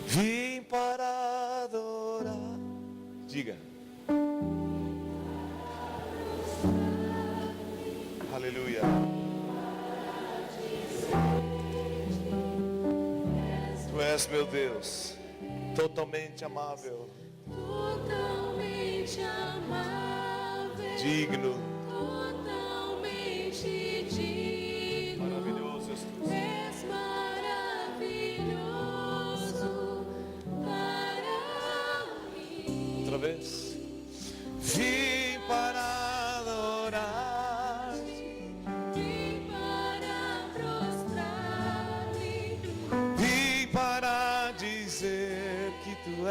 Vim para adorar. Diga. Aleluia. Tu és meu Deus, totalmente amável, totalmente amável, digno, totalmente digno, maravilhoso és tu. és maravilhoso para mim. Outra vez. Vim para adorar, Vim para prostrar-me, vim para dizer que tu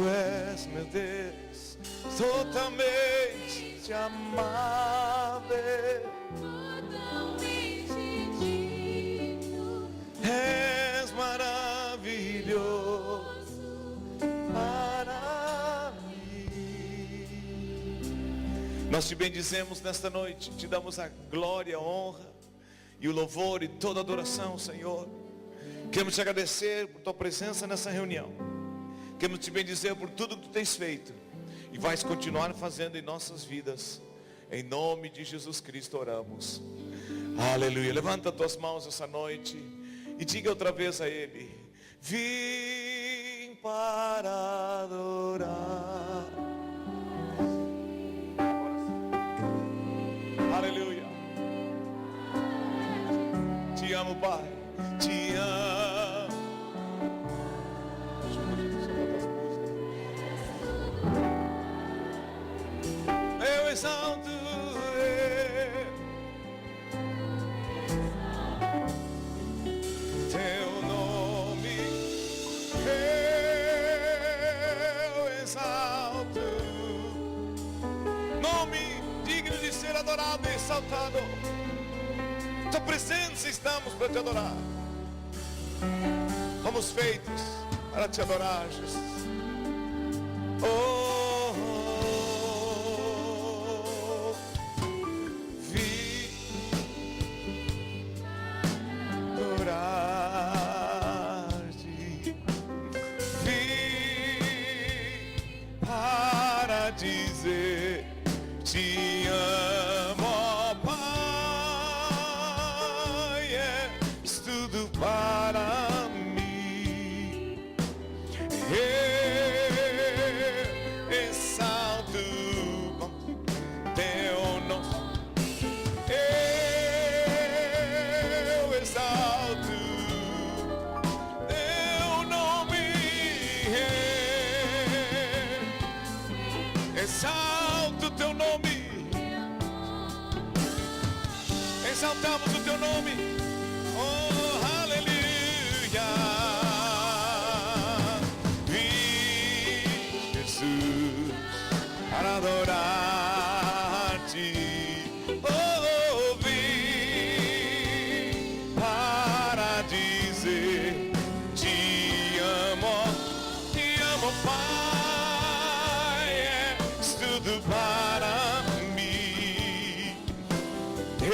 és meu Deus, totalmente amável, totalmente digno, és maravilhoso para mim. Nós te bendizemos nesta noite, te damos a glória, a honra e o louvor e toda a adoração, Senhor. Queremos te agradecer por tua presença nessa reunião. Queremos te bendizer por tudo que tu tens feito e vais continuar fazendo em nossas vidas. Em nome de Jesus Cristo oramos. Aleluia. Levanta tuas mãos essa noite e diga outra vez a Ele: vim para adorar. Aleluia. Te amo, Pai. Te amo. Eu exalto teu nome, eu exalto, nome digno de ser adorado e exaltado. Tua presença estamos para te adorar. Fomos feitos para te adorar, Jesus. Dizer te amo, ó Pai, és tudo para mim. Eu exalto teu nome, eu exalto teu nome. Exalto o teu nome, exaltamos o teu nome, oh aleluia. Vim, Jesus, para adorar-te, oh vim para dizer te amo, Pai, és tudo para mim. Eu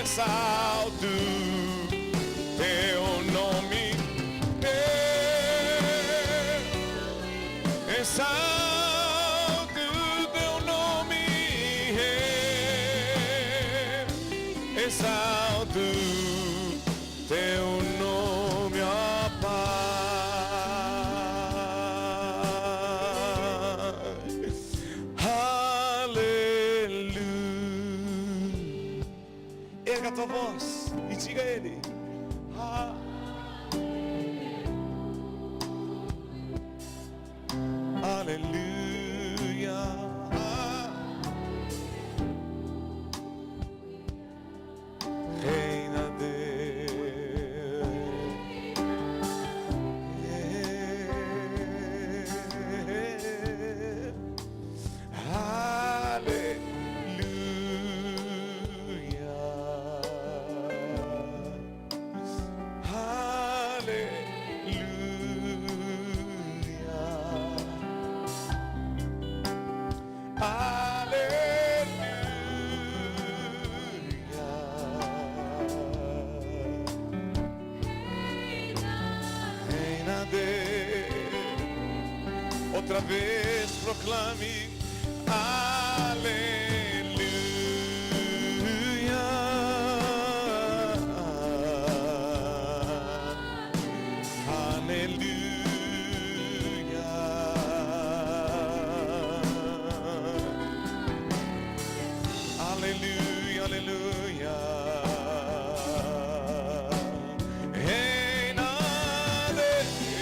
exalto teu nome, eu exalto teu nome, eu exalto teu nome, ó erga a tua voz e diga a Ele: aleluia. Reina Deus, aleluia. outra vez proclame aleluia. Aleluia, aleluia. Reina aleluia.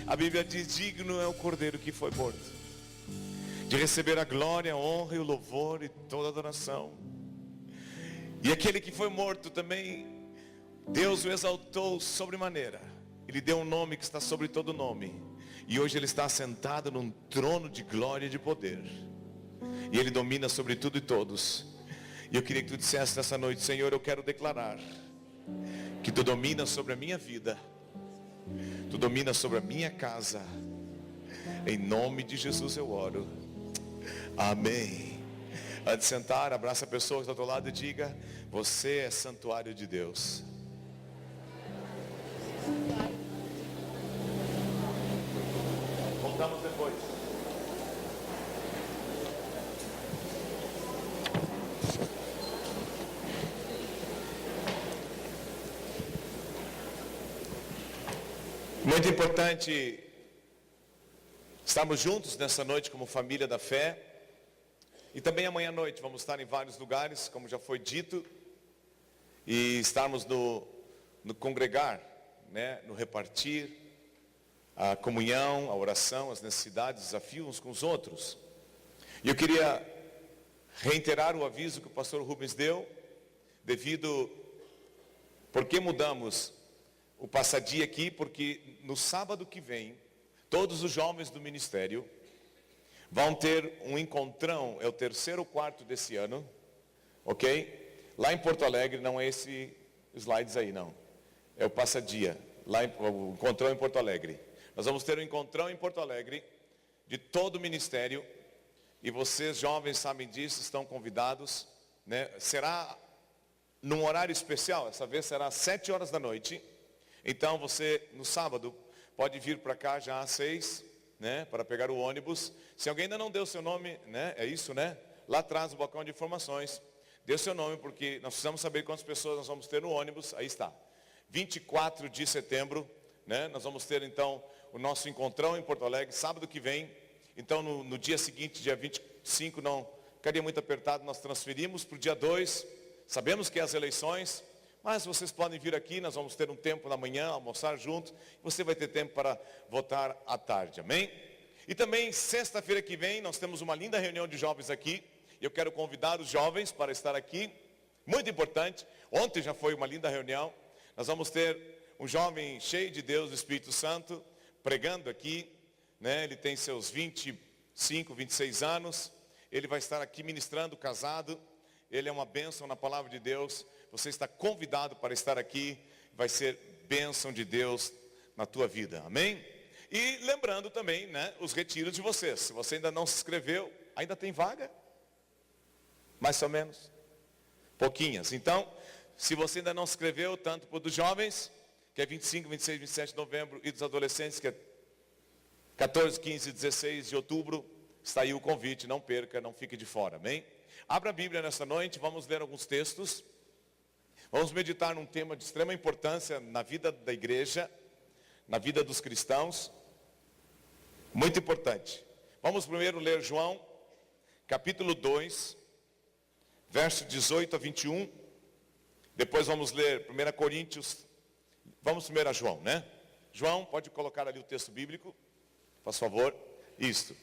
A Bíblia diz: digno é o Cordeiro que foi morto, de receber a glória, a honra e o louvor e toda a adoração. E aquele que foi morto também, Deus o exaltou sobremaneira. Ele deu um nome que está sobre todo nome. E hoje ele está sentado num trono de glória e de poder. E ele domina sobre tudo e todos. E eu queria que tu dissesse nessa noite: Senhor, eu quero declarar que tu dominas sobre a minha vida, tu dominas sobre a minha casa. Em nome de Jesus eu oro. Amém. Antes de sentar, abraça a pessoa que está ao teu lado e diga: você é santuário de Deus. Voltamos depois. Muito importante estarmos juntos nessa noite como família da fé. E também amanhã à noite vamos estar em vários lugares, como já foi dito. E estarmos no congregar, né, no repartir a comunhão, a oração, as necessidades, os desafios uns com os outros. E eu queria reiterar o aviso que o pastor Rubens deu, por que mudamos o passadia aqui, porque no sábado que vem, todos os jovens do ministério vão ter um encontrão, é o 3º ou 4º desse ano, ok? Lá em Porto Alegre, não é esse slides aí não, é o passadia, o encontrão em Porto Alegre. Nós vamos ter um encontrão em Porto Alegre, de todo o ministério, e vocês jovens sabem disso, estão convidados, né? Será num horário especial, essa vez será às 7 horas da noite. Então você, no sábado, pode vir para cá já às 6, né, para pegar o ônibus. Se alguém ainda não deu seu nome, né, é isso, né? Lá atrás, no balcão de informações, dê seu nome, porque nós precisamos saber quantas pessoas nós vamos ter no ônibus. Aí está, 24 de setembro, né, nós vamos ter então o nosso encontrão em Porto Alegre, sábado que vem. Então no dia seguinte, dia 25, não ficaria muito apertado, nós transferimos para o dia 2, sabemos que é as eleições, mas vocês podem vir aqui, nós vamos ter um tempo na manhã, almoçar junto, você vai ter tempo para votar à tarde, amém? E também, sexta-feira que vem, nós temos uma linda reunião de jovens aqui, eu quero convidar os jovens para estar aqui, muito importante, ontem já foi uma linda reunião, nós vamos ter um jovem cheio de Deus, do Espírito Santo, pregando aqui, né? Ele tem seus 25, 26 anos, ele vai estar aqui ministrando, casado, ele é uma bênção na palavra de Deus. Você está convidado para estar aqui, vai ser bênção de Deus na tua vida, amém? E lembrando também, né, os retiros de vocês. Se você ainda não se inscreveu, ainda tem vaga? Mais ou menos? Pouquinhas. Então, se você ainda não se inscreveu, tanto para os jovens, que é 25, 26, 27 de novembro, e dos adolescentes, que é 14, 15 e 16 de outubro, está aí o convite, não perca, não fique de fora, amém? Abra a Bíblia nessa noite, vamos ler alguns textos. Vamos meditar num tema de extrema importância na vida da igreja, na vida dos cristãos. Muito importante. Vamos primeiro ler João, capítulo 2, verso 18 a 21. Depois vamos ler 1 Coríntios. Vamos primeiro a João, né? João, pode colocar ali o texto bíblico, por favor. Isto.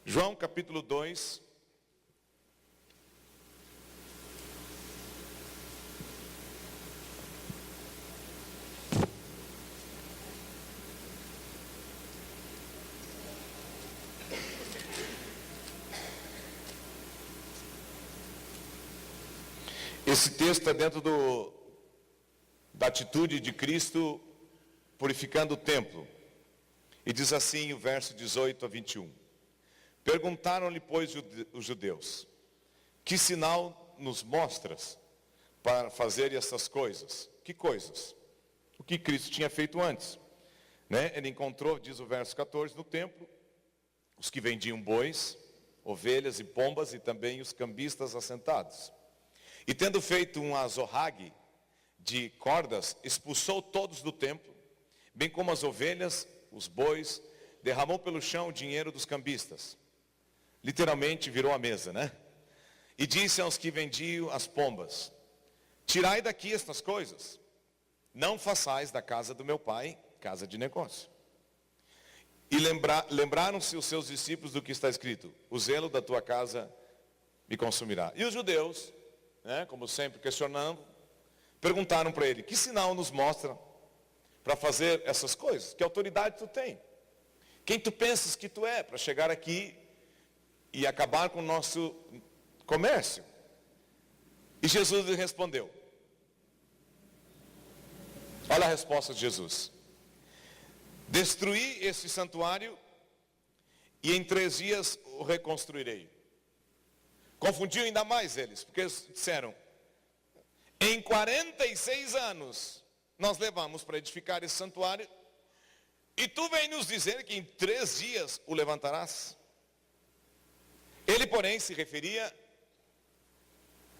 João, capítulo 2. Esse texto é dentro da atitude de Cristo purificando o templo. E diz assim o verso 18 a 21. Perguntaram-lhe, pois, os judeus: que sinal nos mostras para fazer essas coisas? Que coisas? O que Cristo tinha feito antes. Né? Ele encontrou, diz o verso 14, no templo, os que vendiam bois, ovelhas e pombas, e também os cambistas assentados. E tendo feito um azorrague de cordas, expulsou todos do templo, bem como as ovelhas, os bois, derramou pelo chão o dinheiro dos cambistas. Literalmente virou a mesa, né? E disse aos que vendiam as pombas: tirai daqui estas coisas, não façais da casa do meu pai casa de negócio. E lembraram-se os seus discípulos do que está escrito: o zelo da tua casa me consumirá. E os judeus, né, como sempre questionando, perguntaram para ele: que sinal nos mostra para fazer essas coisas? Que autoridade tu tem? Quem tu pensas que tu é para chegar aqui e acabar com o nosso comércio? E Jesus lhe respondeu. Olha a resposta de Jesus: destruí este santuário e em 3 dias o reconstruirei. Confundiu ainda mais eles, porque eles disseram: em 46 anos nós levamos para edificar esse santuário, e tu vem nos dizer que em 3 dias o levantarás? Ele, porém, se referia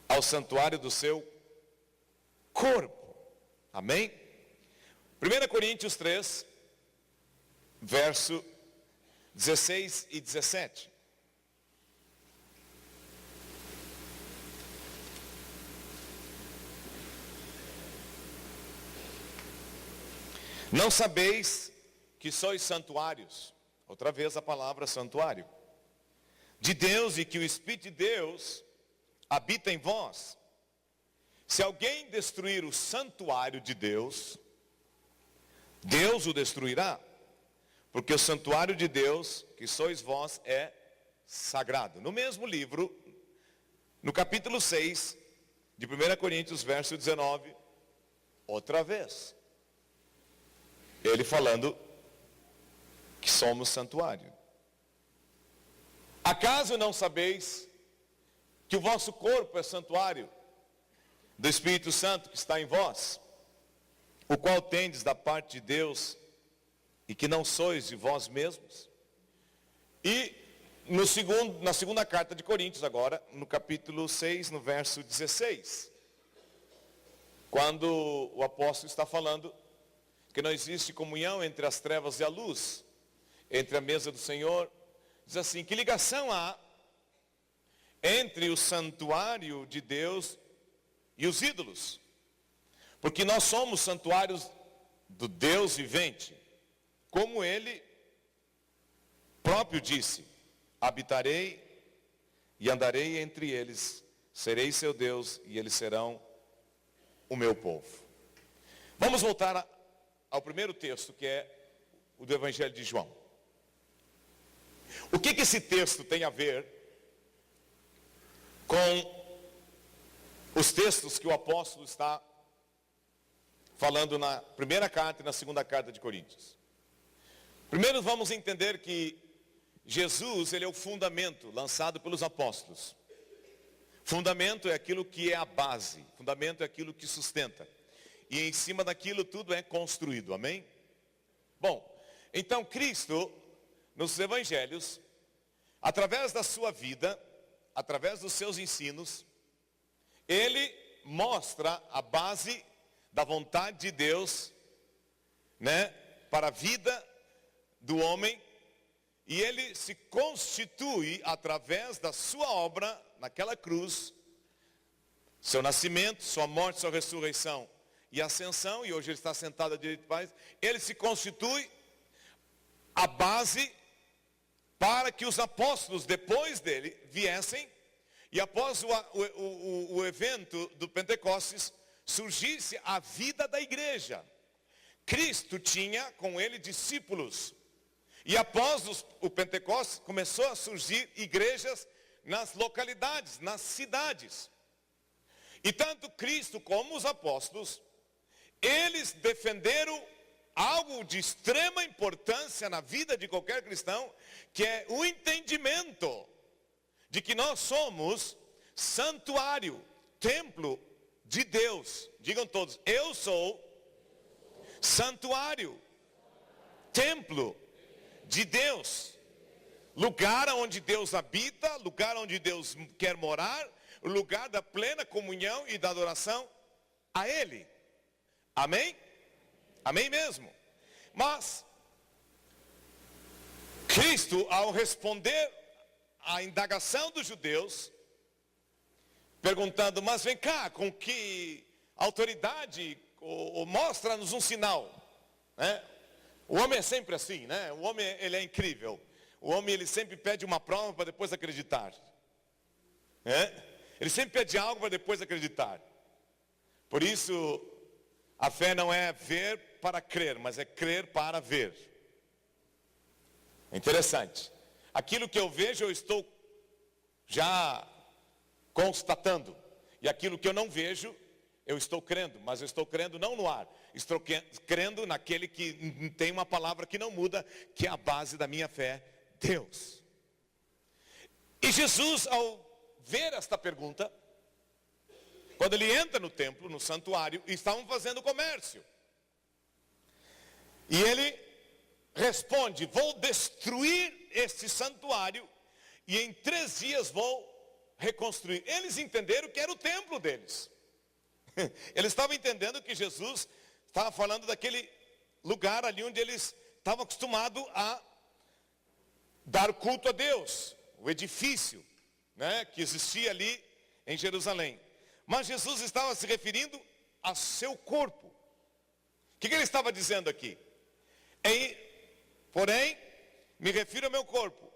ao santuário do seu corpo. Amém? 1 Coríntios 3, verso 16 e 17. Não sabeis que sois santuários, outra vez a palavra santuário, de Deus, e que o Espírito de Deus habita em vós? Se alguém destruir o santuário de Deus, Deus o destruirá, porque o santuário de Deus, que sois vós, é sagrado. No mesmo livro, no capítulo 6, de 1 Coríntios, verso 19, outra vez, ele falando que somos santuário. Acaso não sabeis que o vosso corpo é santuário do Espírito Santo que está em vós, o qual tendes da parte de Deus, e que não sois de vós mesmos? E na segunda carta de Coríntios agora, no capítulo 6, no verso 16, quando o apóstolo está falando que não existe comunhão entre as trevas e a luz, entre a mesa do Senhor, diz assim: que ligação há entre o santuário de Deus e os ídolos? Porque nós somos santuários do Deus vivente, como ele próprio disse: habitarei e andarei entre eles, serei seu Deus e eles serão o meu povo. Vamos voltar ao primeiro texto, que é o do Evangelho de João. O que esse texto tem a ver com os textos que o apóstolo está falando na primeira carta e na segunda carta de Coríntios? Primeiro vamos entender que Jesus, ele é o fundamento lançado pelos apóstolos. Fundamento é aquilo que é a base, fundamento é aquilo que sustenta. E em cima daquilo tudo é construído, amém? Bom, então Cristo, nos evangelhos, através da sua vida, através dos seus ensinos, ele mostra a base da vontade de Deus, né, para a vida do homem, e ele se constitui através da sua obra naquela cruz, seu nascimento, sua morte, sua ressurreição e ascensão, e hoje ele está sentado à direita de Pai. Ele se constitui a base para que os apóstolos depois dele viessem, e após o evento do Pentecostes, surgisse a vida da igreja. Cristo tinha com ele discípulos, e após o Pentecostes começou a surgir igrejas nas localidades, nas cidades. E tanto Cristo como os apóstolos, eles defenderam algo de extrema importância na vida de qualquer cristão, que é o entendimento de que nós somos santuário, templo de Deus. Digam todos, eu sou santuário, templo de Deus. Lugar onde Deus habita, lugar onde Deus quer morar, lugar da plena comunhão e da adoração a Ele. Amém? Amém mesmo. Mas Cristo, ao responder à indagação dos judeus, perguntando, mas vem cá, com que autoridade, ou mostra-nos um sinal, né? O homem é sempre assim, né? O homem, ele é incrível. O homem, ele sempre pede uma prova para depois acreditar, né? Ele sempre pede algo para depois acreditar. Por isso, a fé não é ver para crer, mas é crer para ver. É interessante. Aquilo que eu vejo, eu estou já constatando. E aquilo que eu não vejo, eu estou crendo. Mas eu estou crendo não no ar. Estou crendo naquele que tem uma palavra que não muda, que é a base da minha fé, Deus. E Jesus, ao ver esta pergunta, quando ele entra no templo, no santuário, e estavam fazendo comércio. E ele responde, vou destruir este santuário e em 3 dias vou reconstruir. Eles entenderam que era o templo deles. Eles estavam entendendo que Jesus estava falando daquele lugar ali onde eles estavam acostumados a dar culto a Deus. O edifício, né, que existia ali em Jerusalém. Mas Jesus estava se referindo a seu corpo. O que ele estava dizendo aqui? Porém, me refiro ao meu corpo.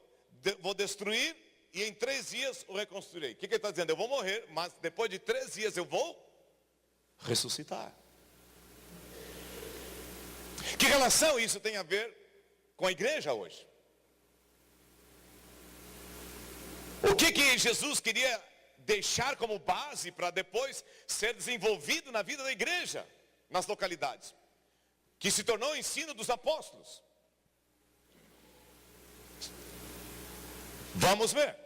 Vou destruir e em 3 dias o reconstruirei. O que ele está dizendo? Eu vou morrer, mas depois de 3 dias eu vou ressuscitar. Que relação isso tem a ver com a igreja hoje? O que Jesus queria deixar como base para depois ser desenvolvido na vida da igreja, nas localidades, que se tornou o ensino dos apóstolos? Vamos ver.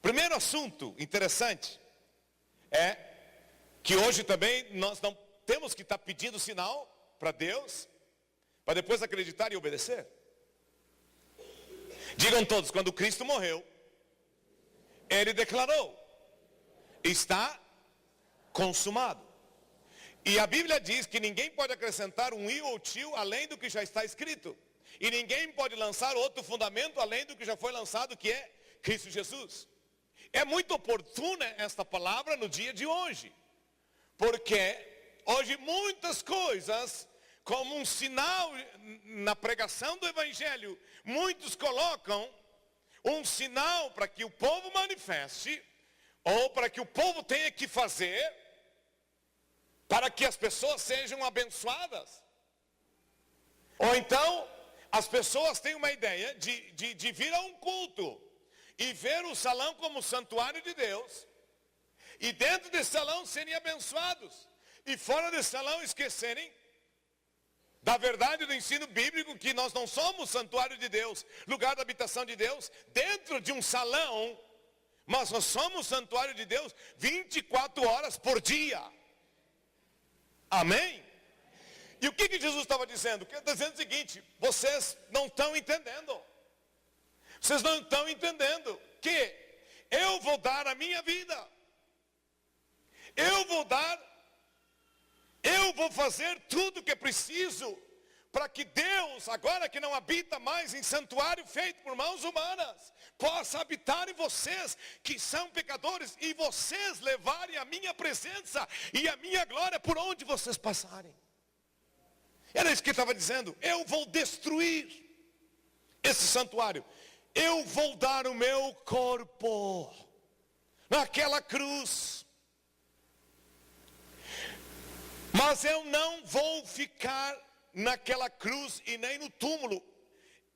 Primeiro assunto interessante é que hoje também nós não temos que estar pedindo sinal para Deus, para depois acreditar e obedecer. Digam todos, quando Cristo morreu, Ele declarou, está consumado. E a Bíblia diz que ninguém pode acrescentar um i ou tio além do que já está escrito. E ninguém pode lançar outro fundamento além do que já foi lançado, que é Cristo Jesus. É muito oportuna esta palavra no dia de hoje. Porque hoje muitas coisas, como um sinal na pregação do Evangelho, muitos colocam um sinal para que o povo manifeste, ou para que o povo tenha que fazer, para que as pessoas sejam abençoadas. Ou então, as pessoas têm uma ideia de vir a um culto e ver o salão como santuário de Deus, e dentro desse salão serem abençoados, e fora desse salão esquecerem da verdade do ensino bíblico, que nós não somos santuário de Deus, lugar da habitação de Deus, dentro de um salão, mas nós somos santuário de Deus 24 horas por dia. Amém? E o que Jesus estava dizendo? Ele está dizendo o seguinte: vocês não estão entendendo. Vocês não estão entendendo que eu vou dar a minha vida. Eu vou fazer tudo o que é preciso para que Deus, agora que não habita mais em santuário feito por mãos humanas, possa habitar em vocês que são pecadores, e vocês levarem a minha presença e a minha glória por onde vocês passarem. Era isso que ele estava dizendo. Eu vou destruir esse santuário. Eu vou dar o meu corpo naquela cruz. Mas eu não vou ficar naquela cruz e nem no túmulo.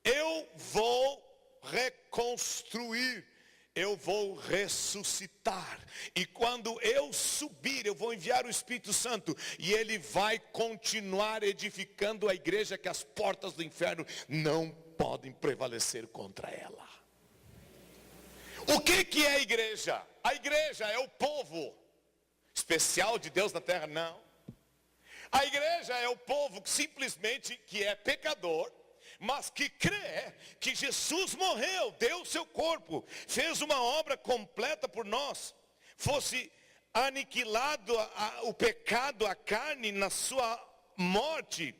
Eu vou reconstruir. eu vou ressuscitar. E quando eu subir, eu vou enviar o Espírito Santo. E ele vai continuar edificando a igreja, que as portas do inferno não podem prevalecer contra ela. O que é a igreja? A igreja é o povo especial de Deus na terra? Não. A igreja é o povo simplesmente que é pecador, mas que crê que Jesus morreu, deu o seu corpo, fez uma obra completa por nós, fosse aniquilado o pecado, a carne na sua morte,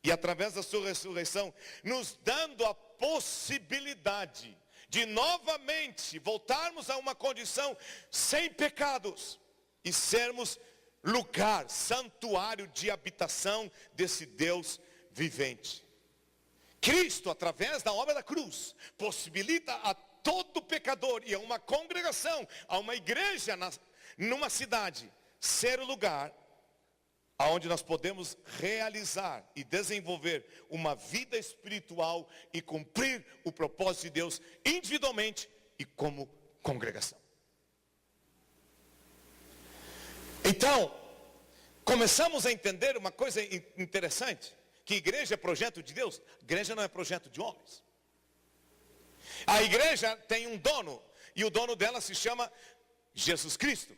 e através da sua ressurreição, nos dando a possibilidade de novamente voltarmos a uma condição sem pecados, e sermos lugar, santuário de habitação desse Deus vivente. Cristo, através da obra da cruz, possibilita a todo pecador e a uma congregação, a uma igreja numa cidade, ser o lugar aonde nós podemos realizar e desenvolver uma vida espiritual e cumprir o propósito de Deus individualmente e como congregação. Então, começamos a entender uma coisa interessante, que igreja é projeto de Deus. Igreja não é projeto de homens. A igreja tem um dono, e o dono dela se chama Jesus Cristo,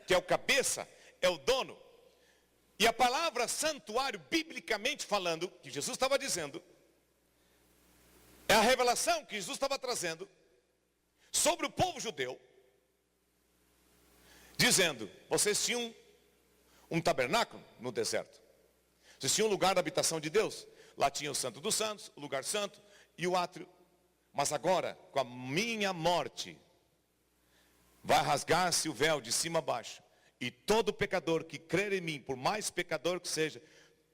que é o cabeça, é o dono. E a palavra santuário, biblicamente falando, que Jesus estava dizendo, é a revelação que Jesus estava trazendo sobre o povo judeu, dizendo: vocês tinham um tabernáculo no deserto, vocês tinham um lugar da habitação de Deus, lá tinha o Santo dos Santos, o lugar santo e o átrio, mas agora, com a minha morte, vai rasgar-se o véu de cima a baixo, e todo pecador que crer em mim, por mais pecador que seja,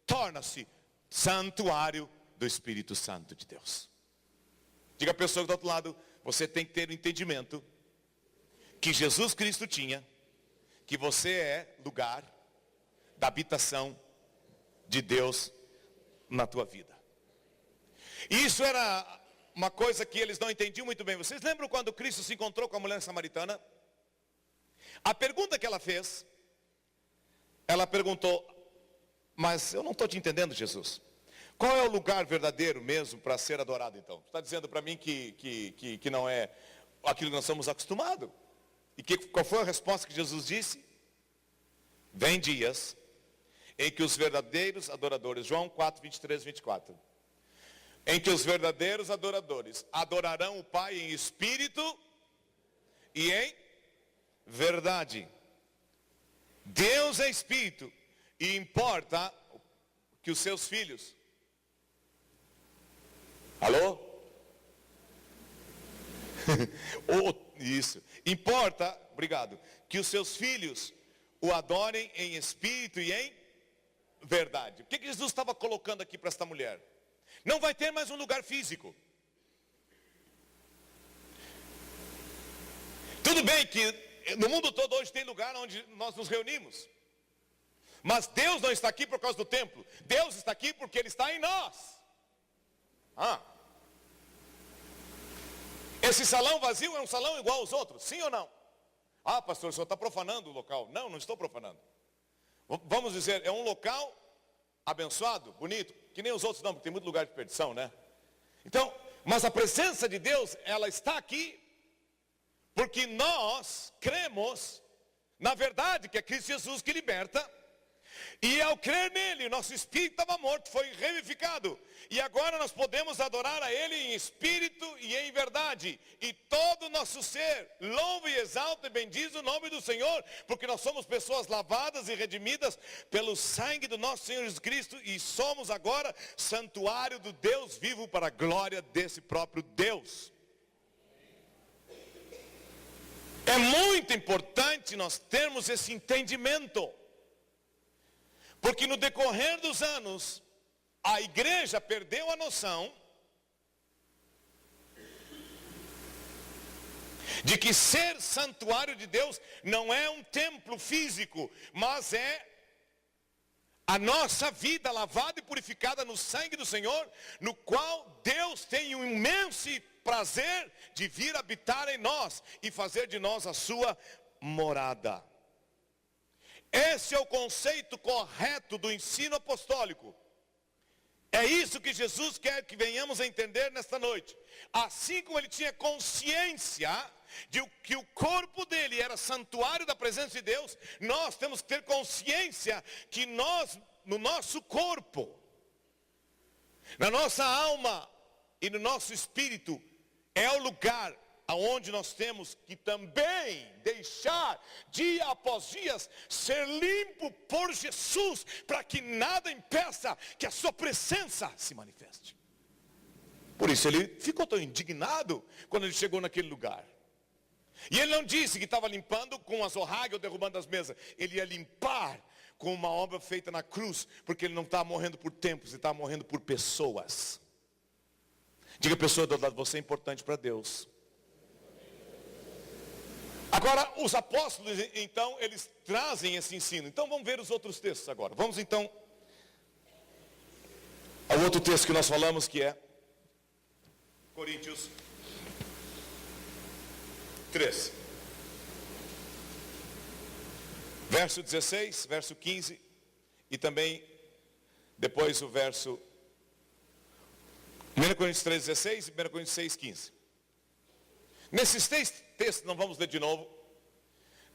torna-se santuário do Espírito Santo de Deus. Diga a pessoa do outro lado: você tem que ter o entendimento que Jesus Cristo tinha, que você é lugar da habitação de Deus na tua vida. E isso era uma coisa que eles não entendiam muito bem. Vocês lembram quando Cristo se encontrou com a mulher samaritana? A pergunta que ela fez, ela perguntou: mas eu não estou te entendendo, Jesus. Qual é o lugar verdadeiro mesmo para ser adorado então? Você está dizendo para mim que não é aquilo que nós estamos acostumados? E qual foi a resposta que Jesus disse? Vem dias em que os verdadeiros adoradores, João 4, 23, 24. Em que os verdadeiros adoradores adorarão o Pai em espírito e em verdade. Deus é espírito e importa que os seus filhos... Alô? Isso. Importa, obrigado, que os seus filhos o adorem em espírito e em verdade. O que Jesus estava colocando aqui para esta mulher? Não vai ter mais um lugar físico. Tudo bem que no mundo todo hoje tem lugar onde nós nos reunimos. Mas Deus não está aqui por causa do templo. Deus está aqui porque Ele está em nós. Esse salão vazio é um salão igual aos outros, sim ou não? Pastor, o senhor está profanando o local. Não, não estou profanando. Vamos dizer, é um local abençoado, bonito, que nem os outros não, porque tem muito lugar de perdição, né? Então, mas a presença de Deus, ela está aqui, porque nós cremos na verdade que é Cristo Jesus que liberta, e ao crer nele, nosso espírito estava morto, foi revivificado, e agora nós podemos adorar a Ele em espírito e em verdade, e todo o nosso ser louva e exalta e bendiz o nome do Senhor, porque nós somos pessoas lavadas e redimidas pelo sangue do nosso Senhor Jesus Cristo, e somos agora santuário do Deus vivo para a glória desse próprio Deus. É muito importante nós termos esse entendimento, porque no decorrer dos anos, a igreja perdeu a noção de que ser santuário de Deus não é um templo físico, mas é a nossa vida lavada e purificada no sangue do Senhor, no qual Deus tem um imenso prazer de vir habitar em nós e fazer de nós a sua morada. Esse é o conceito correto do ensino apostólico. É isso que Jesus quer que venhamos a entender nesta noite. Assim como ele tinha consciência de que o corpo dele era santuário da presença de Deus, nós temos que ter consciência que nós, no nosso corpo, na nossa alma e no nosso espírito, é o lugar aonde nós temos que também deixar, dia após dia, ser limpo por Jesus, para que nada impeça que a sua presença se manifeste. Por isso ele ficou tão indignado quando ele chegou naquele lugar. E ele não disse que estava limpando com as orragas ou derrubando as mesas. Ele ia limpar com uma obra feita na cruz, porque ele não estava morrendo por tempos, ele estava morrendo por pessoas. Diga a pessoa do outro lado, você é importante para Deus. Agora, os apóstolos, então, eles trazem esse ensino. Então, vamos ver os outros textos agora. Vamos, então, ao outro texto que nós falamos, que é Coríntios 3. Verso 16, verso 15, e também, depois o verso 1 Coríntios 3, 16 e 1 Coríntios 6, 15. Nesses textos, não vamos ler de novo,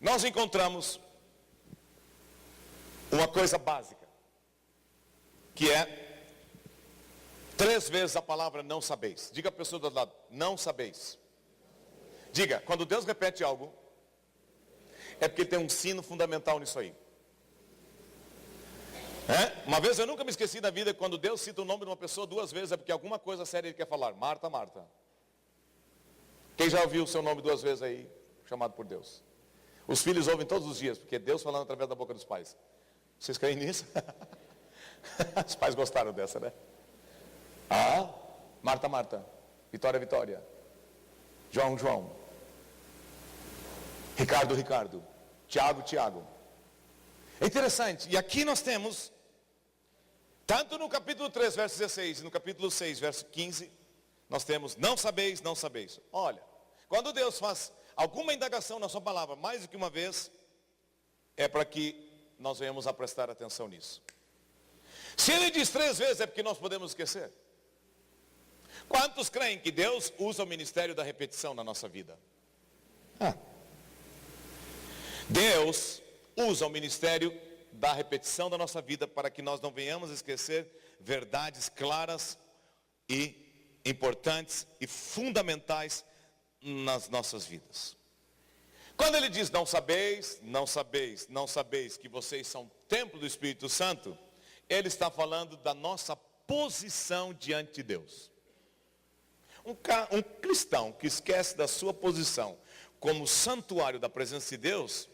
nós encontramos uma coisa básica, que é 3 vezes a palavra não sabeis. Diga a pessoa do outro lado, não sabeis. Diga, quando Deus repete algo, é porque tem um sino fundamental nisso aí. Uma vez eu nunca me esqueci na vida, quando Deus cita o nome de uma pessoa 2 vezes, é porque alguma coisa séria ele quer falar. Marta, Marta. Quem já ouviu o seu nome 2 vezes aí, chamado por Deus? Os filhos ouvem todos os dias, porque é Deus falando através da boca dos pais. Vocês creem nisso? Os pais gostaram dessa, né? Marta, Marta. Vitória, Vitória. João, João. Ricardo, Ricardo. Tiago, Tiago. É interessante. E aqui nós temos, tanto no capítulo 3, verso 16, e no capítulo 6, verso 15, nós temos, não sabeis, não sabeis. Olha, quando Deus faz alguma indagação na sua palavra, mais do que uma vez, é para que nós venhamos a prestar atenção nisso. Se ele diz 3 vezes, é porque nós podemos esquecer. Quantos creem que Deus usa o ministério da repetição na nossa vida? Deus usa o ministério da repetição da nossa vida para que nós não venhamos a esquecer verdades claras e importantes e fundamentais nas nossas vidas. Quando ele diz não sabeis, não sabeis, não sabeis que vocês são templo do Espírito Santo, ele está falando da nossa posição diante de Deus. Um cristão que esquece da sua posição como santuário da presença de Deus,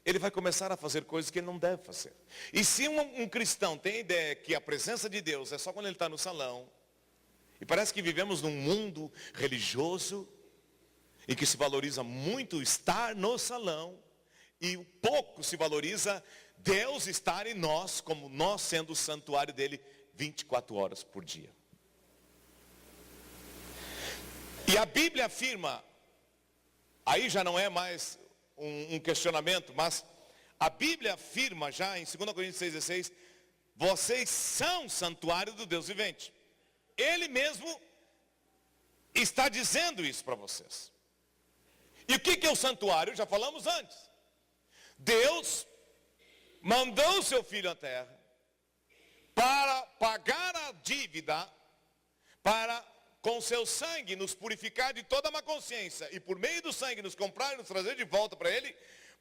ele vai começar a fazer coisas que ele não deve fazer. E se um cristão tem a ideia que a presença de Deus é só quando ele está no salão, e parece que vivemos num mundo religioso, e que se valoriza muito estar no salão, e pouco se valoriza Deus estar em nós, como nós sendo o santuário dele 24 horas por dia. E a Bíblia afirma, aí já não é mais um questionamento, mas a Bíblia afirma já em 2 Coríntios 6,16, vocês são santuário do Deus vivente. Ele mesmo está dizendo isso para vocês. E o que é o santuário? Já falamos antes. Deus mandou o seu Filho à terra para pagar a dívida, para com seu sangue nos purificar de toda má consciência e por meio do sangue nos comprar e nos trazer de volta para Ele,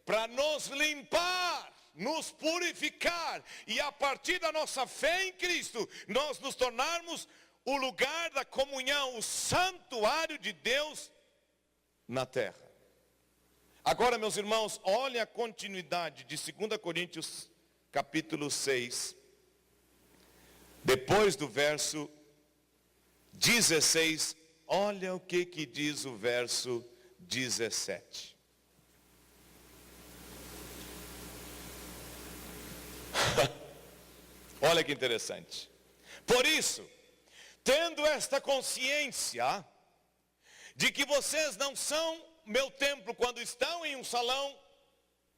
para nos limpar, nos purificar e a partir da nossa fé em Cristo, nós nos tornarmos o lugar da comunhão, o santuário de Deus na terra. Agora, meus irmãos, olhem a continuidade de 2 Coríntios capítulo 6, depois do verso 16, olha o que diz o verso 17. Olha que interessante. Por isso, tendo esta consciência de que vocês não são meu templo quando estão em um salão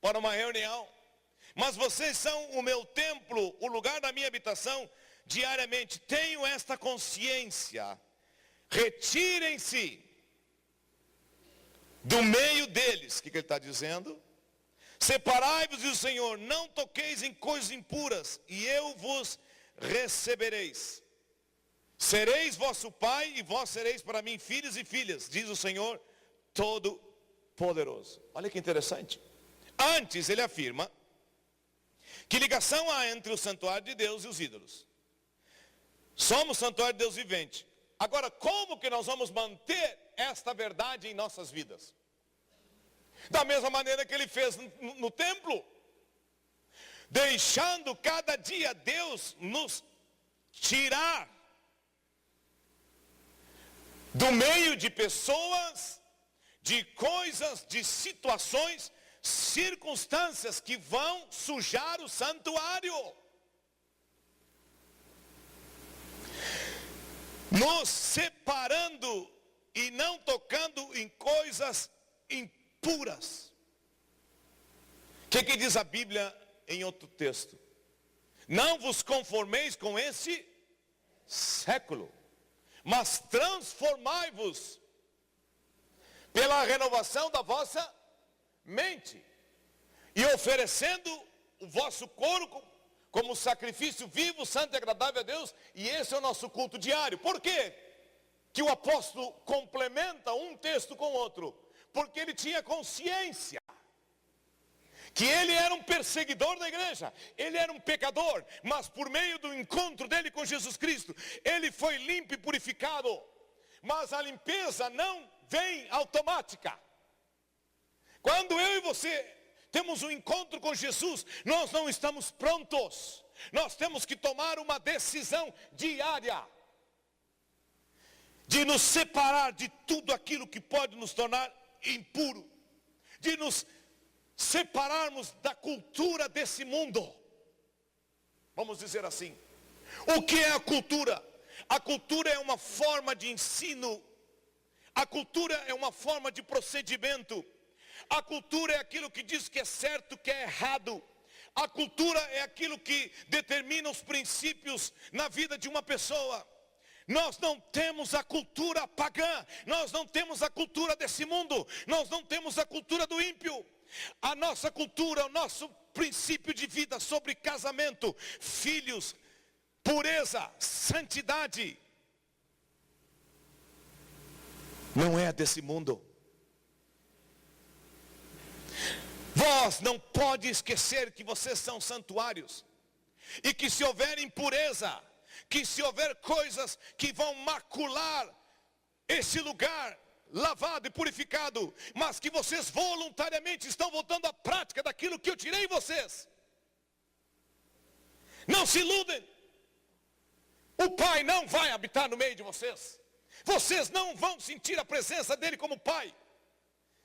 para uma reunião, mas vocês são o meu templo, o lugar da minha habitação diariamente. Tenho esta consciência. Retirem-se do meio deles. O que ele está dizendo? Separai-vos, diz o Senhor, não toqueis em coisas impuras, e eu vos recebereis. Sereis vosso pai, e vós sereis para mim filhos e filhas, diz o Senhor Todo-Poderoso. Olha que interessante. Antes ele afirma que ligação há entre o santuário de Deus e os ídolos. Somos santuário de Deus vivente. Agora, como que nós vamos manter esta verdade em nossas vidas? Da mesma maneira que ele fez no templo, deixando cada dia Deus nos tirar do meio de pessoas, de coisas, de situações, circunstâncias que vão sujar o santuário. Nos separando e não tocando em coisas impuras. O que diz a Bíblia em outro texto? Não vos conformeis com esse século, mas transformai-vos pela renovação da vossa mente, e oferecendo o vosso corpo como sacrifício vivo, santo e agradável a Deus. E esse é o nosso culto diário. Por quê que o apóstolo complementa um texto com outro? Porque ele tinha consciência que ele era um perseguidor da igreja, ele era um pecador, mas por meio do encontro dele com Jesus Cristo, ele foi limpo e purificado. Mas a limpeza não vem automática. Quando eu e você temos um encontro com Jesus, nós não estamos prontos. Nós temos que tomar uma decisão diária de nos separar de tudo aquilo que pode nos tornar impuro, de nos separarmos da cultura desse mundo. Vamos dizer assim. O que é a cultura? A cultura é uma forma de ensino. A cultura é uma forma de procedimento. A cultura é aquilo que diz que é certo, que é errado. A cultura é aquilo que determina os princípios na vida de uma pessoa. Nós não temos a cultura pagã, nós não temos a cultura desse mundo, nós não temos a cultura do ímpio. A nossa cultura, o nosso princípio de vida sobre casamento, filhos, pureza, santidade, não é desse mundo. Vós não pode esquecer que vocês são santuários, e que se houver impureza, que se houver coisas que vão macular esse lugar lavado e purificado, mas que vocês voluntariamente estão voltando à prática daquilo que eu tirei em vocês. Não se iludem. O Pai não vai habitar no meio de vocês. Vocês não vão sentir a presença dele como Pai.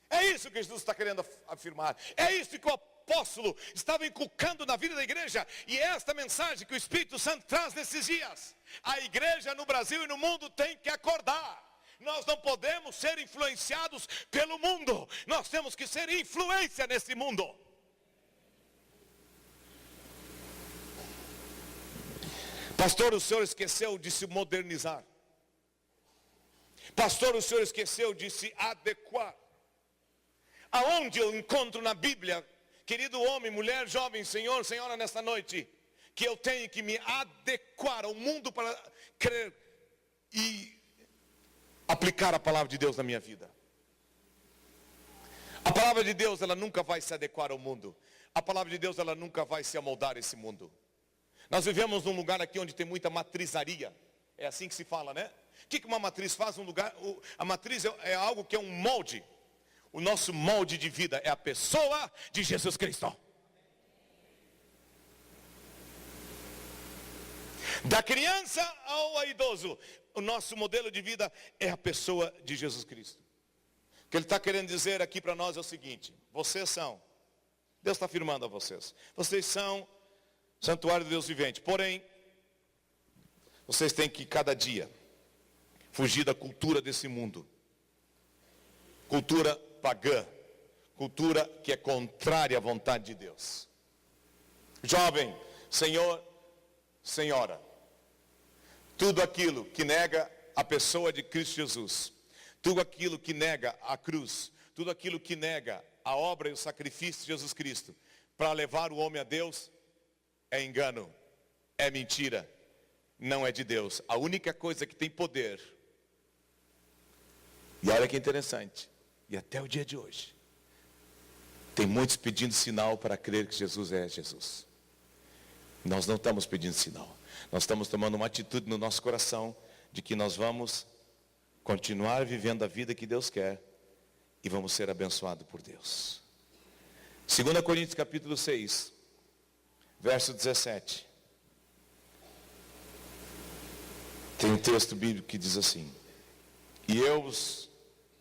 É isso que Jesus está querendo afirmar. É isso que o apóstolo estava inculcando na vida da igreja. E é esta mensagem que o Espírito Santo traz nesses dias. A igreja no Brasil e no mundo tem que acordar. Nós não podemos ser influenciados pelo mundo. Nós temos que ser influência nesse mundo. Pastor, o senhor esqueceu de se modernizar. Pastor, o senhor esqueceu de se adequar. Aonde eu encontro na Bíblia, querido homem, mulher, jovem, senhor, senhora, nesta noite, que eu tenho que me adequar ao mundo para crer e aplicar a palavra de Deus na minha vida? A palavra de Deus, ela nunca vai se adequar ao mundo. A palavra de Deus, ela nunca vai se amoldar a esse mundo. Nós vivemos num lugar aqui onde tem muita matrizaria. É assim que se fala, né? O que uma matriz faz? A matriz é algo que é um molde. O nosso molde de vida é a pessoa de Jesus Cristo. Da criança ao idoso, o nosso modelo de vida é a pessoa de Jesus Cristo. O que ele está querendo dizer aqui para nós é o seguinte: vocês são, Deus está afirmando a vocês, vocês são santuário de Deus vivente. Porém, vocês têm que cada dia fugir da cultura desse mundo. cultura pagã, cultura que é contrária à vontade de Deus. Jovem, senhor, senhora, tudo aquilo que nega a pessoa de Cristo Jesus, tudo aquilo que nega a cruz, tudo aquilo que nega a obra e o sacrifício de Jesus Cristo para levar o homem a Deus, é engano, é mentira, não é de Deus. A única coisa que tem poder, e olha que interessante, e até o dia de hoje, tem muitos pedindo sinal para crer que Jesus é Jesus. Nós não estamos pedindo sinal. Nós estamos tomando uma atitude no nosso coração de que nós vamos continuar vivendo a vida que Deus quer e vamos ser abençoados por Deus. 2 Coríntios capítulo 6, verso 17. Tem um texto bíblico que diz assim: e eu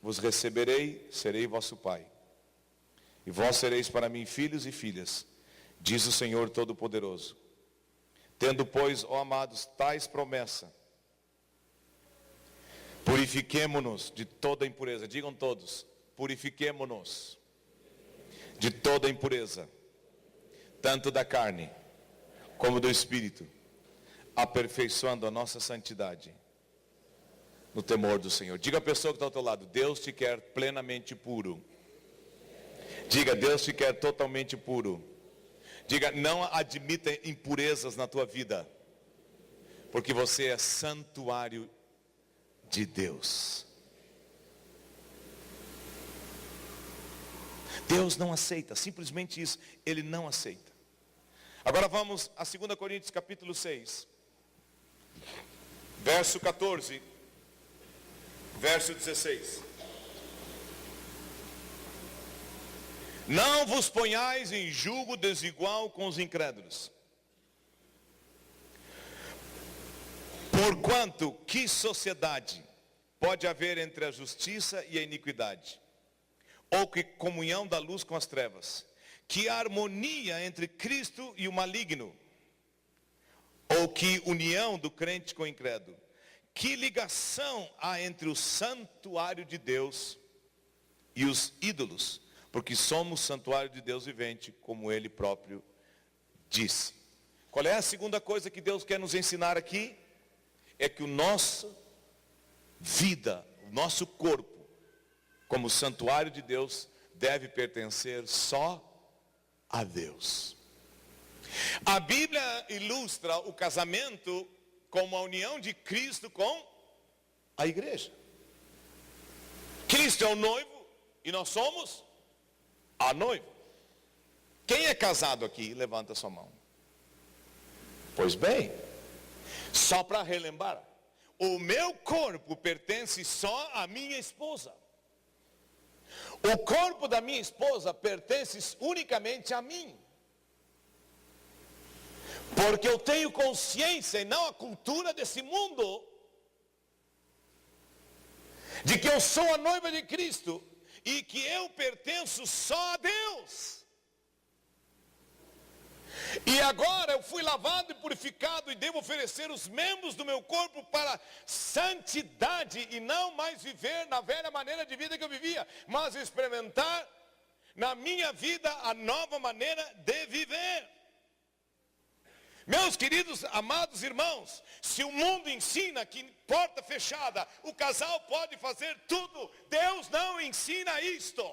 vos receberei, serei vosso pai. E vós sereis para mim filhos e filhas, diz o Senhor Todo-Poderoso. Tendo, pois, ó amados, tais promessas, purifiquemo-nos de toda impureza. Digam todos, purifiquemo-nos de toda impureza, tanto da carne como do espírito, aperfeiçoando a nossa santidade no temor do Senhor. Diga à pessoa que está ao teu lado: Deus te quer plenamente puro. Diga: Deus te quer totalmente puro. Diga: não admita impurezas na tua vida, porque você é santuário de Deus. Deus não aceita, simplesmente isso, Ele não aceita. Agora vamos a 2 Coríntios capítulo 6, verso 14, verso 16. Não vos ponhais em julgo desigual com os incrédulos. Porquanto, que sociedade pode haver entre a justiça e a iniquidade? Ou que comunhão da luz com as trevas? Que harmonia entre Cristo e o maligno? Ou que união do crente com o incrédulo? Que ligação há entre o santuário de Deus e os ídolos? Porque somos santuário de Deus vivente, como Ele próprio disse. Qual é a segunda coisa que Deus quer nos ensinar aqui? É que o nosso vida, o nosso corpo, como santuário de Deus, deve pertencer só a Deus. A Bíblia ilustra o casamento como a união de Cristo com a igreja. Cristo é o noivo e nós somos a noiva. Quem é casado aqui? Levanta sua mão. Pois bem, só para relembrar, o meu corpo pertence só à minha esposa. O corpo da minha esposa pertence unicamente a mim. Porque eu tenho consciência, e não a cultura desse mundo, de que eu sou a noiva de Cristo e que eu pertenço só a Deus. E agora eu fui lavado e purificado e devo oferecer os membros do meu corpo para santidade e não mais viver na velha maneira de vida que eu vivia, mas experimentar na minha vida a nova maneira de viver. Meus queridos, amados irmãos, se o mundo ensina que porta fechada, o casal pode fazer tudo, Deus não ensina isto.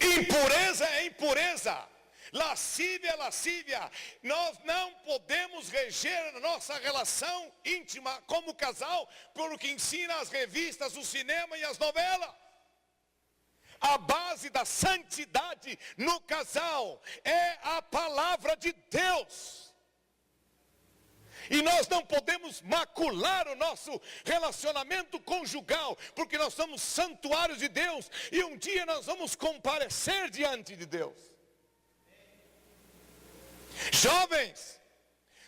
Impureza é impureza, lascívia é lascívia. Nós não podemos reger a nossa relação íntima como casal pelo que ensina as revistas, o cinema e as novelas. A base da santidade no casal é a palavra de Deus. E nós não podemos macular o nosso relacionamento conjugal, porque nós somos santuários de Deus e um dia nós vamos comparecer diante de Deus. Jovens,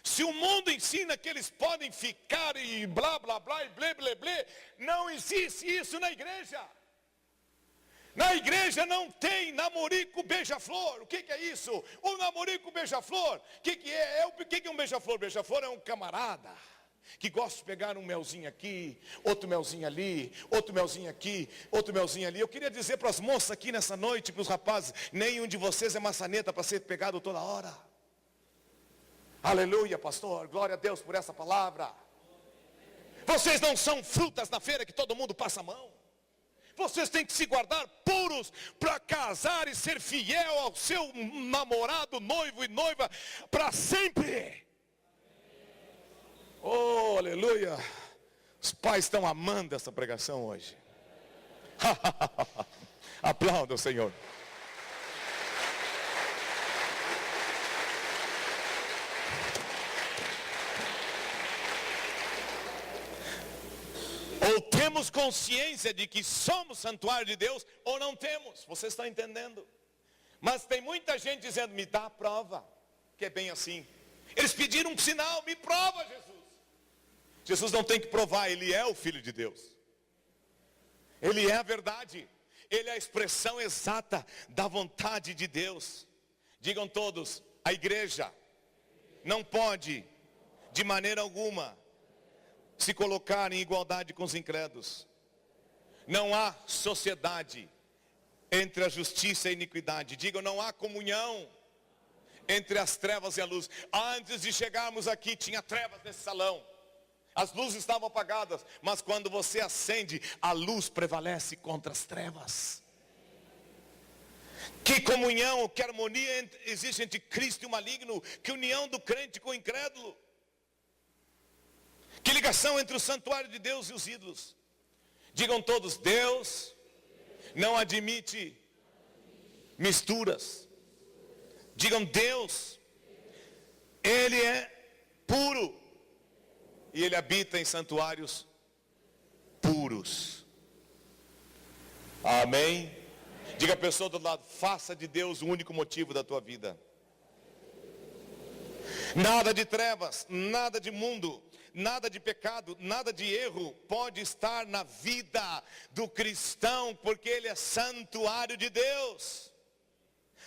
se o mundo ensina que eles podem ficar e blá blá blá e blé blé blé, não existe isso na igreja. Na igreja não tem namorico beija-flor. O que é isso? O namorico beija-flor. O que é? O que é um beija-flor? Beija-flor é um camarada. que gosta de pegar um melzinho aqui, outro melzinho ali, outro melzinho aqui, outro melzinho ali. Eu queria dizer para as moças aqui nessa noite, para os rapazes, nenhum de vocês é maçaneta para ser pegado toda hora. Aleluia, pastor, glória a Deus por essa palavra. Vocês não são frutas na feira que todo mundo passa a mão. Vocês têm que se guardar puros para casar e ser fiel ao seu namorado, noivo e noiva para sempre. Oh, aleluia. Os pais estão amando essa pregação hoje. Aplauda o Senhor. Ou temos consciência de que somos santuário de Deus, ou não temos. Você está entendendo? Mas tem muita gente dizendo, me dá a prova. Que é bem assim. Eles pediram um sinal, me prova, Jesus. Jesus não tem que provar, Ele é o Filho de Deus. Ele é a verdade. Ele é a expressão exata da vontade de Deus. Digam todos, a igreja não pode, de maneira alguma, se colocar em igualdade com os incrédulos. Não há sociedade entre a justiça e a iniquidade. Digam, não há comunhão entre as trevas e a luz. Antes de chegarmos aqui, tinha trevas nesse salão. As luzes estavam apagadas, mas quando você acende, a luz prevalece contra as trevas. Que comunhão, que harmonia existe entre Cristo e o maligno, que união do crente com o incrédulo. Que ligação entre o santuário de Deus e os ídolos. Digam todos, Deus não admite misturas. Digam, Deus, Ele é puro. E Ele habita em santuários puros. Amém? Diga a pessoa do outro lado, faça de Deus o único motivo da tua vida. Nada de trevas, nada de mundo, nada de pecado, nada de erro pode estar na vida do cristão, porque ele é santuário de Deus.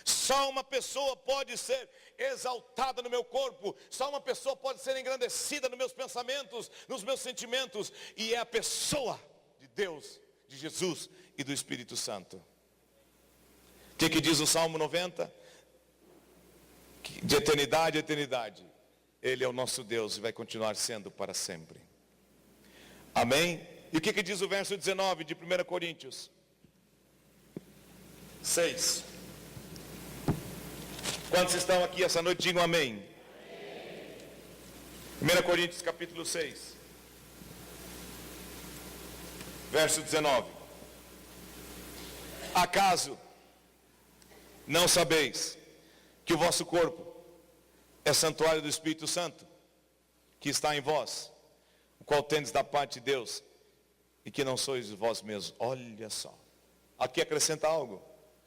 Só uma pessoa pode ser exaltada no meu corpo, só uma pessoa pode ser engrandecida nos meus pensamentos, nos meus sentimentos, e é a pessoa de Deus, de Jesus e do Espírito Santo. O que diz o Salmo 90? De eternidade a eternidade, Ele é o nosso Deus e vai continuar sendo para sempre. Amém? E o que diz o verso 19 de 1 Coríntios 6? Quantos estão aqui essa noite, digam amém. 1 Coríntios capítulo 6, verso 19. Acaso não sabeis que o vosso corpo é santuário do Espírito Santo, que está em vós, o qual tendes da parte de Deus, e que não sois vós mesmos? Olha só, aqui acrescenta algo.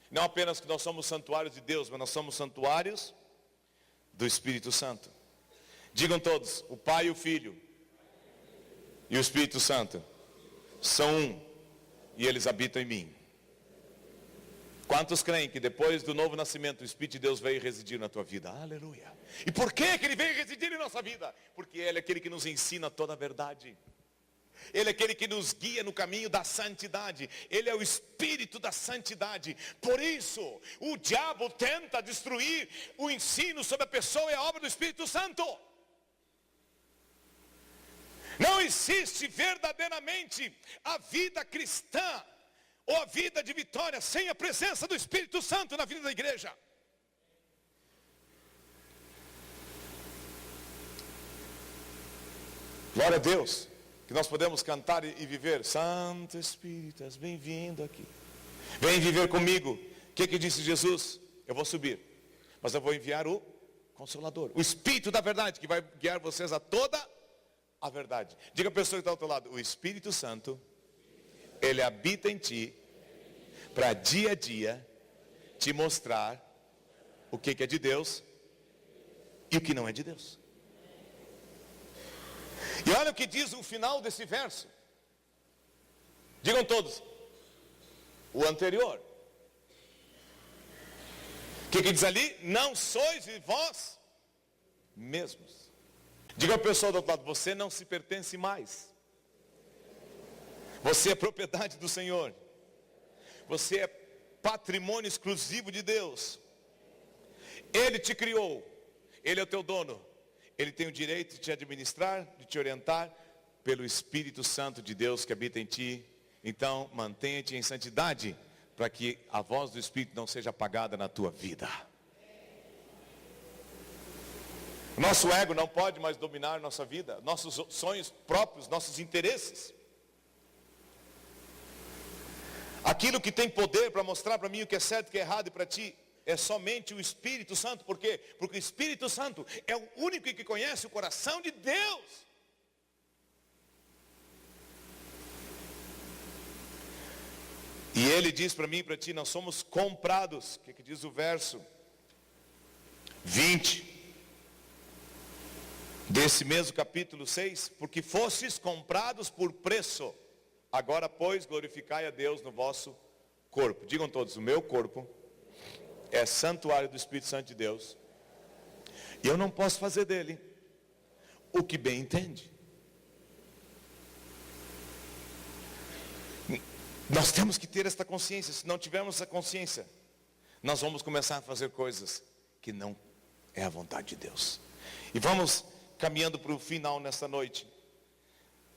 Não apenas que nós somos santuários de Deus, mas nós somos santuários do Espírito Santo. Digam todos, o Pai e o Filho e o Espírito Santo são um, e eles habitam em mim. Quantos creem que depois do novo nascimento o Espírito de Deus veio residir na tua vida? Aleluia. E por que ele veio residir em nossa vida? Porque Ele é aquele que nos ensina toda a verdade. Ele é aquele que nos guia no caminho da santidade. Ele é o Espírito da santidade. Por isso, o diabo tenta destruir o ensino sobre a pessoa e a obra do Espírito Santo. Não existe verdadeiramente a vida cristã ou a vida de vitória sem a presença do Espírito Santo na vida da igreja. Glória a Deus, que nós podemos cantar e viver. Santo Espírito, és bem-vindo aqui. Vem viver comigo. O que disse Jesus? Eu vou subir, mas eu vou enviar o Consolador, o Espírito da verdade, que vai guiar vocês a toda a verdade. Diga a pessoa que está ao teu lado, o Espírito Santo, Ele habita em ti, para dia a dia, te mostrar o que é de Deus e o que não é de Deus. E olha o que diz o final desse verso. Digam todos, o anterior. O que diz ali? Não sois vós mesmos. Diga a pessoa do outro lado, você não se pertence mais. Você é propriedade do Senhor. Você é patrimônio exclusivo de Deus. Ele te criou. Ele é o teu dono. Ele tem o direito de te administrar, de te orientar pelo Espírito Santo de Deus que habita em ti. Então, mantenha-te em santidade para que a voz do Espírito não seja apagada na tua vida. Nosso ego não pode mais dominar nossa vida, nossos sonhos próprios, nossos interesses. Aquilo que tem poder para mostrar para mim o que é certo e o que é errado e para ti é somente o Espírito Santo. Por quê? Porque o Espírito Santo é o único que conhece o coração de Deus. E ele diz para mim e para ti, nós somos comprados. O que diz o verso 20 desse mesmo capítulo 6? Porque fostes comprados por preço. Agora, pois, glorificai a Deus no vosso corpo. Digam todos, o meu corpo é santuário do Espírito Santo de Deus. E eu não posso fazer dele o que bem entende. Nós temos que ter esta consciência. Se não tivermos essa consciência, nós vamos começar a fazer coisas que não é a vontade de Deus. E vamos caminhando para o final nesta noite,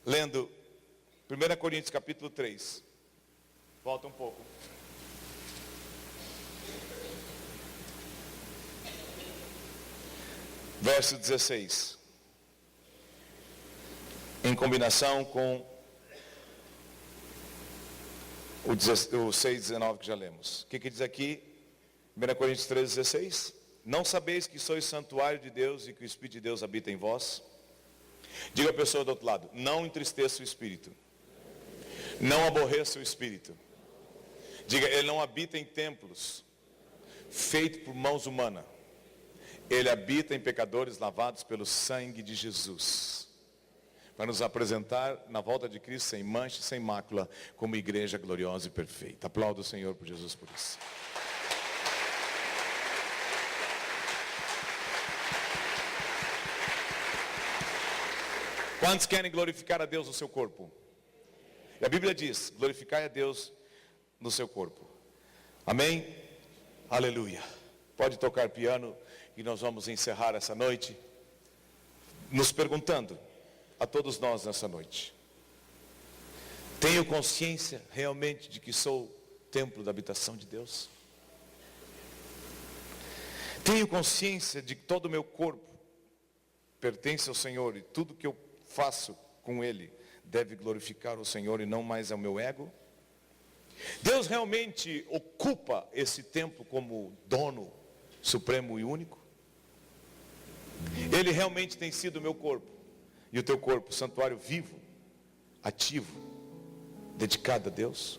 lendo 1 Coríntios capítulo 3. Volta um pouco. Verso 16. Em combinação com o 6,19 que já lemos. O que diz aqui? 1 Coríntios 3,16. Não sabeis que sois santuário de Deus e que o Espírito de Deus habita em vós? Diga a pessoa do outro lado, não entristeça o Espírito. Não aborreça o Espírito. Diga, ele não habita em templos feitos por mãos humanas. Ele habita em pecadores lavados pelo sangue de Jesus, para nos apresentar na volta de Cristo sem mancha e sem mácula, como igreja gloriosa e perfeita. Aplauda o Senhor por Jesus por isso. Quantos querem glorificar a Deus no seu corpo? E a Bíblia diz, glorificai a Deus no seu corpo. Amém? Aleluia. Pode tocar piano e nós vamos encerrar essa noite nos perguntando a todos nós nessa noite. Tenho consciência realmente de que sou templo da habitação de Deus? Tenho consciência de que todo o meu corpo pertence ao Senhor e tudo que eu faço com Ele deve glorificar o Senhor e não mais ao meu ego? Deus realmente ocupa esse templo como dono supremo e único? Ele realmente tem sido o meu corpo e o teu corpo, santuário vivo, ativo, dedicado a Deus?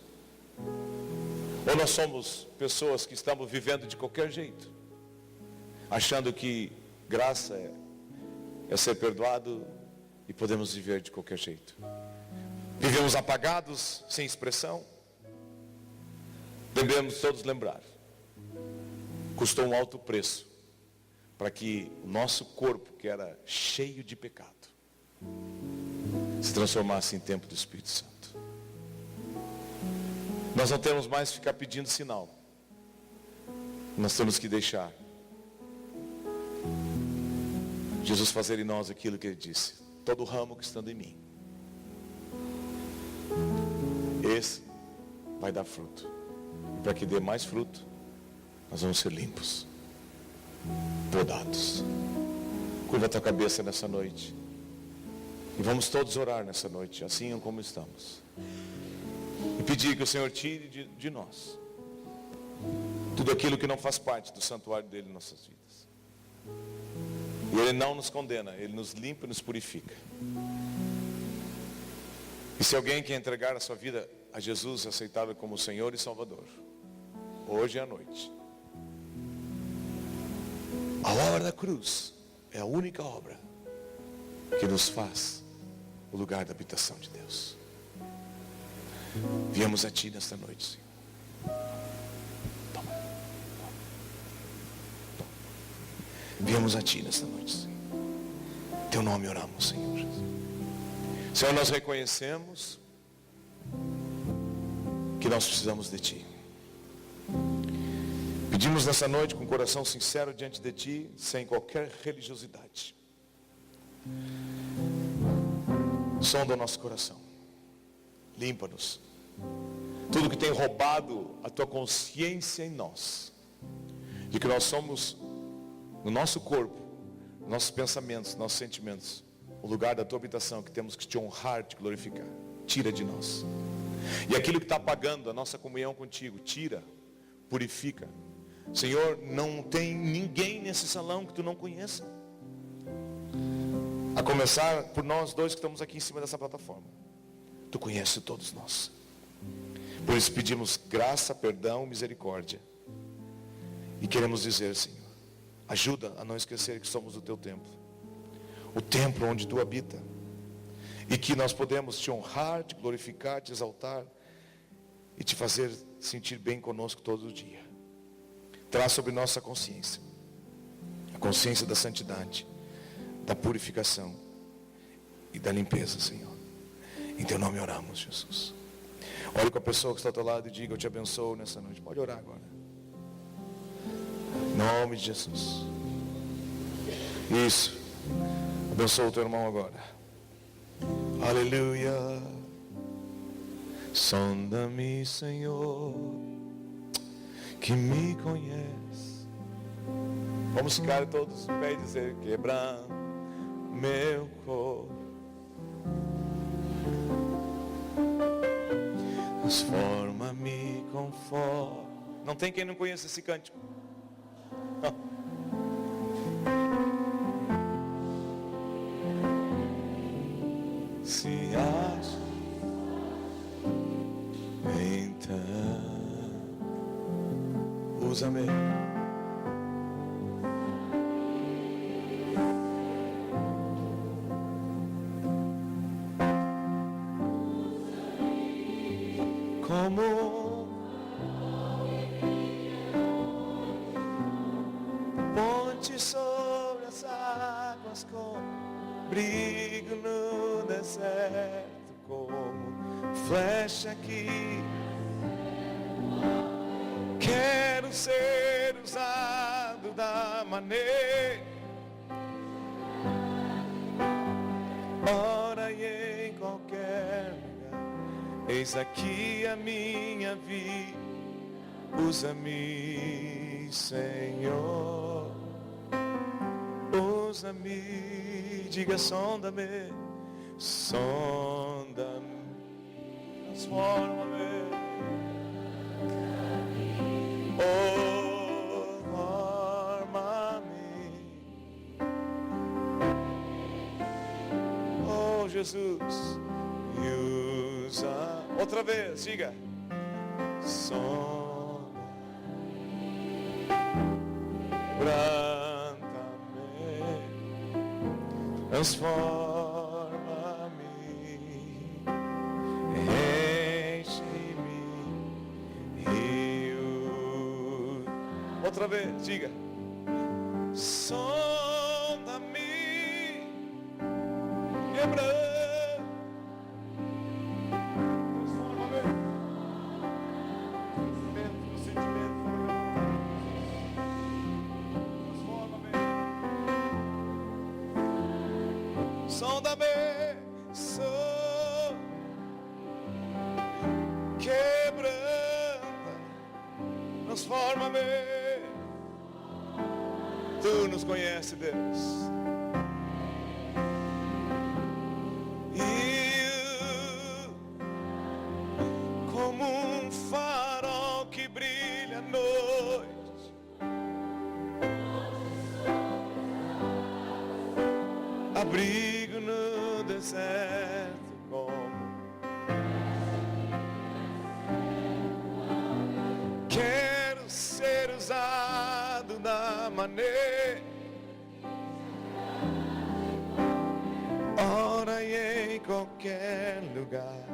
Ou nós somos pessoas que estamos vivendo de qualquer jeito, achando que graça é ser perdoado e podemos viver de qualquer jeito? Vivemos apagados, sem expressão? Devemos todos lembrar, custou um alto preço para que o nosso corpo, que era cheio de pecado, se transformasse em templo do Espírito Santo. Nós não temos mais que ficar pedindo sinal. Nós temos que deixar Jesus fazer em nós aquilo que Ele disse: todo ramo que estando em mim, esse vai dar fruto. E para que dê mais fruto, nós vamos ser limpos, podados. Curva a tua cabeça nessa noite. E vamos todos orar nessa noite, assim como estamos. E pedir que o Senhor tire de nós tudo aquilo que não faz parte do santuário dele em nossas vidas. E Ele não nos condena, Ele nos limpa e nos purifica. E se alguém quer entregar a sua vida a Jesus, aceitá-lo como Senhor e Salvador, hoje é a noite. A obra da cruz é a única obra que nos faz o lugar da habitação de Deus. Viemos a Ti nesta noite, Senhor. Toma. Viemos a Ti nesta noite, Senhor. teu nome oramos, Senhor Jesus. Senhor, nós reconhecemos que nós precisamos de Ti. Pedimos nessa noite com o coração sincero diante de Ti, sem qualquer religiosidade. Sonda o nosso coração. Limpa-nos. Tudo que tem roubado a Tua consciência em nós, de que nós somos, no nosso corpo, nossos pensamentos, nossos sentimentos, o lugar da Tua habitação, que temos que Te honrar, Te glorificar. Tira de nós. E aquilo que está apagando a nossa comunhão contigo, tira, purifica. Senhor, não tem ninguém nesse salão que Tu não conheça. A começar por nós dois que estamos aqui em cima dessa plataforma. Tu conheces todos nós. Por isso pedimos graça, perdão, misericórdia. E queremos dizer, Senhor, ajuda a não esquecer que somos o Teu templo. O templo onde Tu habita. E que nós podemos Te honrar, Te glorificar, Te exaltar e Te fazer sentir bem conosco todo dia. Traz sobre nossa consciência a consciência da santidade, da purificação e da limpeza, Senhor. Em Teu nome oramos, Jesus. Olhe com a pessoa que está ao teu lado e diga: eu te abençoo nessa noite. Pode orar agora. Em nome de Jesus. Isso. Abençoa o teu irmão agora. Aleluia. Sonda-me, Senhor, que me conhece. Vamos ficar todos em pé e dizer: quebrar meu corpo, transforma-me conforme. Não tem quem não conheça esse cântico. Se acha, então usa-me. Como ponte sobre as águas, como brigo no deserto, como flecha que quero ser usado da maneira. Ora e em qualquer lugar, eis aqui a minha vida, usa-me, Senhor, usa-me, diga: sonda-me, sonda-me, transforma-me, forma-me, oh Jesus, e usa, outra vez, diga: sonda, transforma-me, enche-me e outra vez, diga: sonda-me, quebrando, transforma-me, no sentimento, sonda-me, quebranta, transforma-me. Tu nos conheces, Deus. E como um farol que brilha à noite, abrigo no deserto, como quero ser usado da maneira. Ora e em qualquer lugar,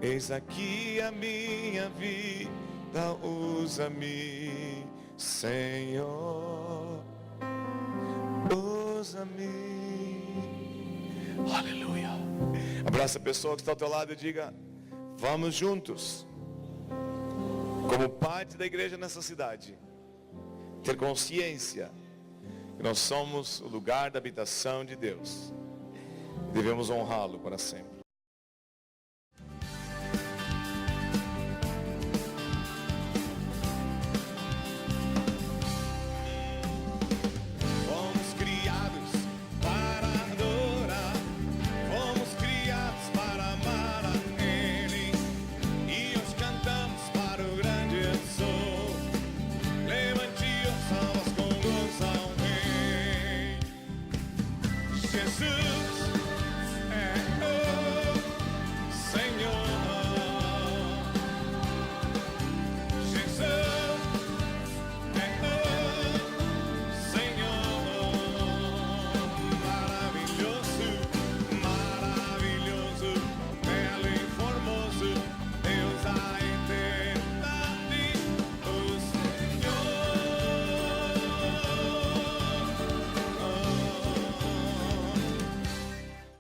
eis aqui a minha vida, usa-me, Senhor, usa-me. Aleluia. Abraça a pessoa que está ao teu lado e diga: vamos juntos, como parte da igreja nessa cidade, ter consciência que nós somos o lugar da habitação de Deus. Devemos honrá-lo para sempre.